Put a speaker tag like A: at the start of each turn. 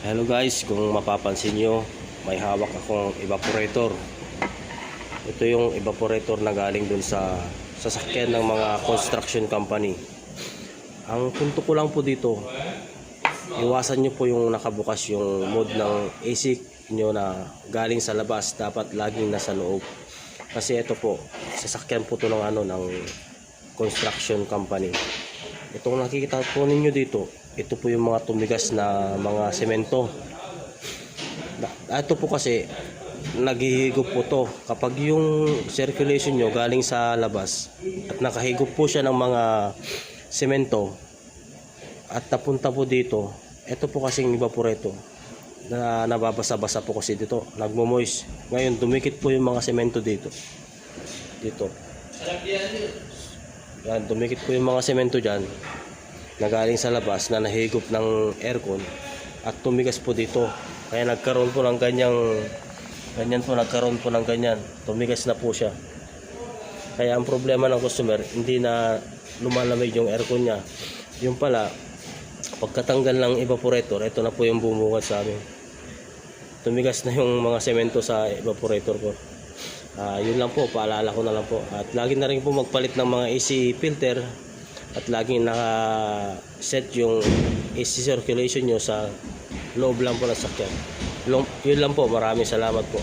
A: Hello guys, kung mapapansin nyo, may hawak akong evaporator. Ito yung evaporator na galing dun sa sasakyan ng mga construction company. Ang punto ko lang po dito, iwasan nyo po yung nakabukas yung mode ng AC nyo na galing sa labas. Dapat laging nasa loob. Kasi ito po, sasakyan po to ng ng construction company. Itong nakikita po ninyo dito, ito po yung mga tumigas na mga semento. Ito po kasi naghihigop po to kapag yung circulation nyo galing sa labas at nakahigop po siya ng mga semento at napunta po dito. Ito po kasing evaporator na nababasa-basa po kasi dito, nagmo-moist. Ngayon dumikit po yung mga semento dito. Yan, dumikit po yung mga semento dyan na galing sa labas na nahigop ng aircon at tumigas po dito. Kaya nagkaroon po ng ganyan, tumigas na po siya. Kaya ang problema ng customer, hindi na lumalamig yung aircon niya. Yung pala, pagkatanggal ng evaporator, ito na po yung bumungad sa amin. Tumigas na yung mga semento sa evaporator ko. Yun lang po, paalala ko na lang po. At lagi na rin po magpalit ng mga AC filter at laging naka-set yung AC circulation nyo sa loob lang po ng sakyan. Yun lang po, maraming salamat po.